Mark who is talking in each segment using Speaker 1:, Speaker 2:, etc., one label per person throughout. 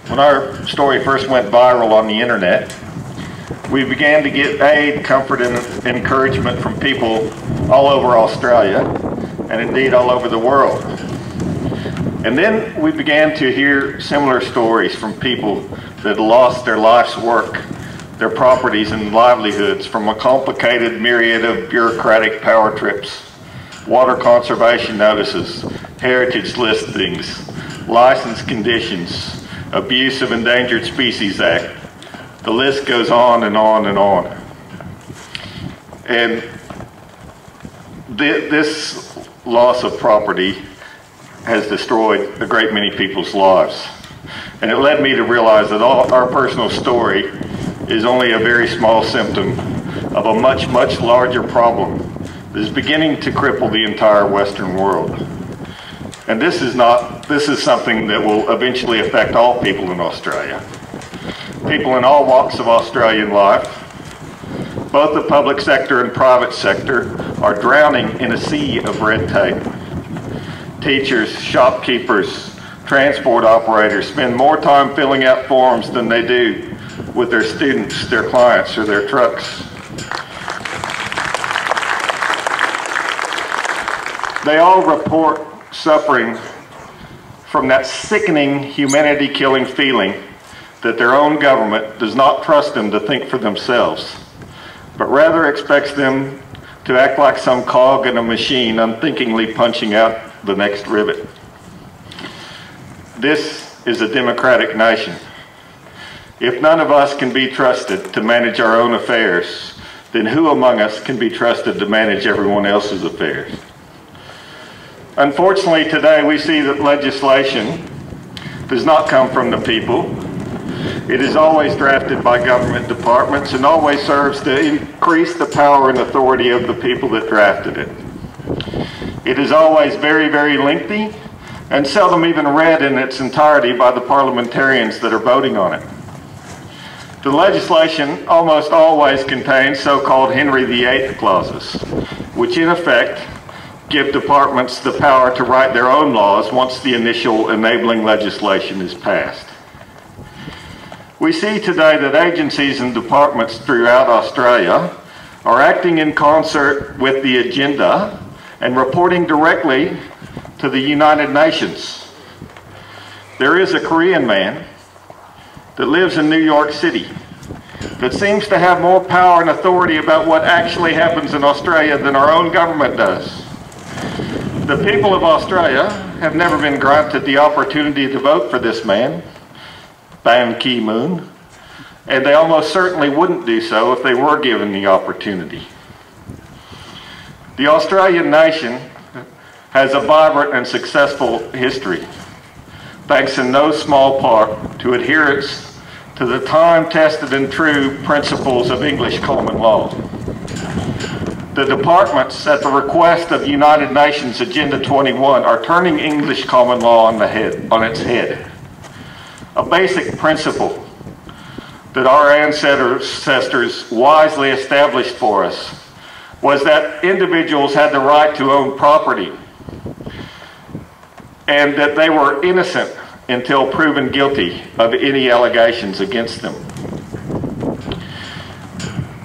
Speaker 1: When our story first went viral on the internet, we began to get aid, comfort, and encouragement from people all over Australia, and indeed all over the world. And then we began to hear similar stories from people that lost their life's work, their properties and livelihoods from a complicated myriad of bureaucratic power trips, water conservation notices, heritage listings, license conditions, abuse of Endangered Species Act. The list goes on and on and on. And this loss of property has destroyed a great many people's lives. And it led me to realize that our personal story is only a very small symptom of a much, much larger problem that is beginning to cripple the entire Western world. And this is something that will eventually affect all people in Australia. People in all walks of Australian life, both the public sector and private sector, are drowning in a sea of red tape. Teachers, shopkeepers, transport operators spend more time filling out forms than they do with their students, their clients, or their trucks. They all report suffering from that sickening, humanity-killing feeling that their own government does not trust them to think for themselves, but rather expects them to act like some cog in a machine, unthinkingly punching out the next rivet. This is a democratic nation. If none of us can be trusted to manage our own affairs, then who among us can be trusted to manage everyone else's affairs? Unfortunately, today we see that legislation does not come from the people. It is always drafted by government departments and always serves to increase the power and authority of the people that drafted it. It is always very, very lengthy and seldom even read in its entirety by the parliamentarians that are voting on it. The legislation almost always contains so-called Henry VIII clauses, which in effect give departments the power to write their own laws once the initial enabling legislation is passed. We see today that agencies and departments throughout Australia are acting in concert with the agenda and reporting directly to the United Nations. There is a Korean man that lives in New York City that seems to have more power and authority about what actually happens in Australia than our own government does. The people of Australia have never been granted the opportunity to vote for this man, Ban Ki-moon, and they almost certainly wouldn't do so if they were given the opportunity. The Australian nation has a vibrant and successful history, thanks in no small part to adherence to the time-tested and true principles of English common law. The departments, at the request of United Nations Agenda 21, are turning English common law on its head. A basic principle that our ancestors wisely established for us was that individuals had the right to own property and that they were innocent until proven guilty of any allegations against them.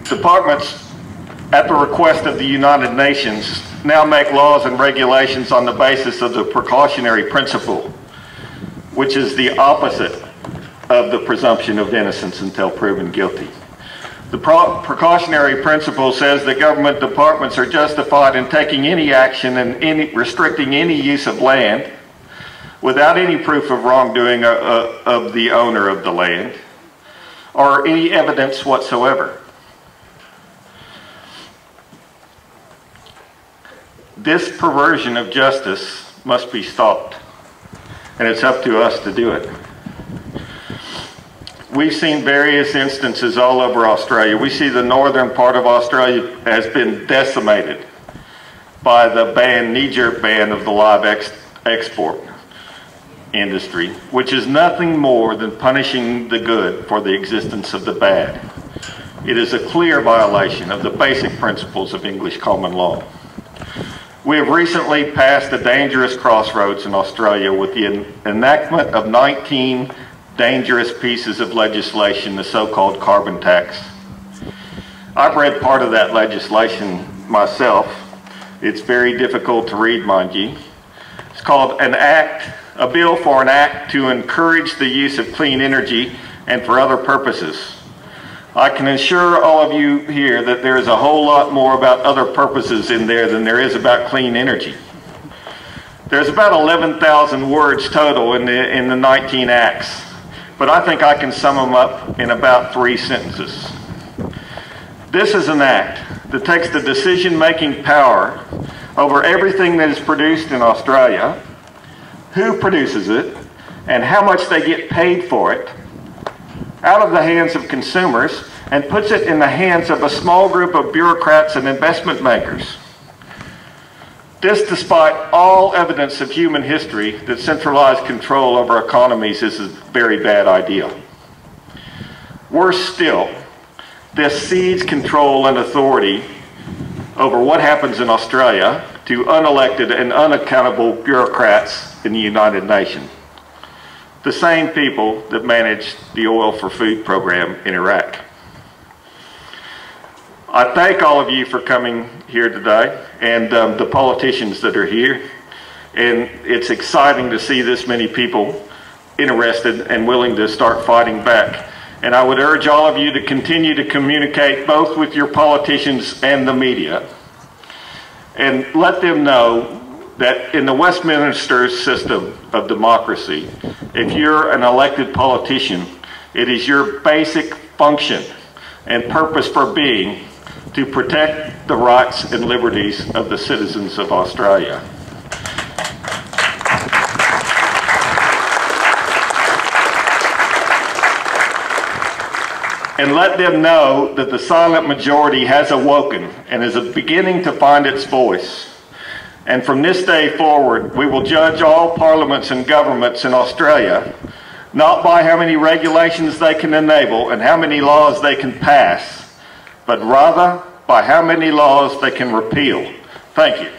Speaker 1: Departments, at the request of the United Nations, now make laws and regulations on the basis of the precautionary principle, which is the opposite of the presumption of innocence until proven guilty. The precautionary principle says that government departments are justified in taking any action and restricting any use of land without any proof of wrongdoing of the owner of the land or any evidence whatsoever. This perversion of justice must be stopped, and it's up to us to do it. We've seen various instances all over Australia. We see the northern part of Australia has been decimated by the knee-jerk ban of the live export industry, which is nothing more than punishing the good for the existence of the bad. It is a clear violation of the basic principles of English common law. We have recently passed a dangerous crossroads in Australia with the enactment of 19 dangerous pieces of legislation, the so-called carbon tax. I've read part of that legislation myself. It's very difficult to read, mind you. It's called a bill for an act to encourage the use of clean energy and for other purposes. I can assure all of you here that there is a whole lot more about other purposes in there than there is about clean energy. There's about 11,000 words total in the 19 acts, but I think I can sum them up in about 3 sentences. This is an act that takes the decision-making power over everything that is produced in Australia, who produces it, and how much they get paid for it, out of the hands of consumers and puts it in the hands of a small group of bureaucrats and investment makers. This, despite all evidence of human history that centralized control over economies is a very bad idea. Worse still, this cedes control and authority over what happens in Australia to unelected and unaccountable bureaucrats in the United Nations. The same people that managed the Oil for Food program in Iraq. I thank all of you for coming here today and the politicians that are here. And it's exciting to see this many people interested and willing to start fighting back. And I would urge all of you to continue to communicate both with your politicians and the media and let them know that in the Westminster system of democracy, if you're an elected politician, it is your basic function and purpose for being to protect the rights and liberties of the citizens of Australia. And let them know that the silent majority has awoken and is beginning to find its voice. And from this day forward, we will judge all parliaments and governments in Australia, not by how many regulations they can enable and how many laws they can pass, but rather by how many laws they can repeal. Thank you.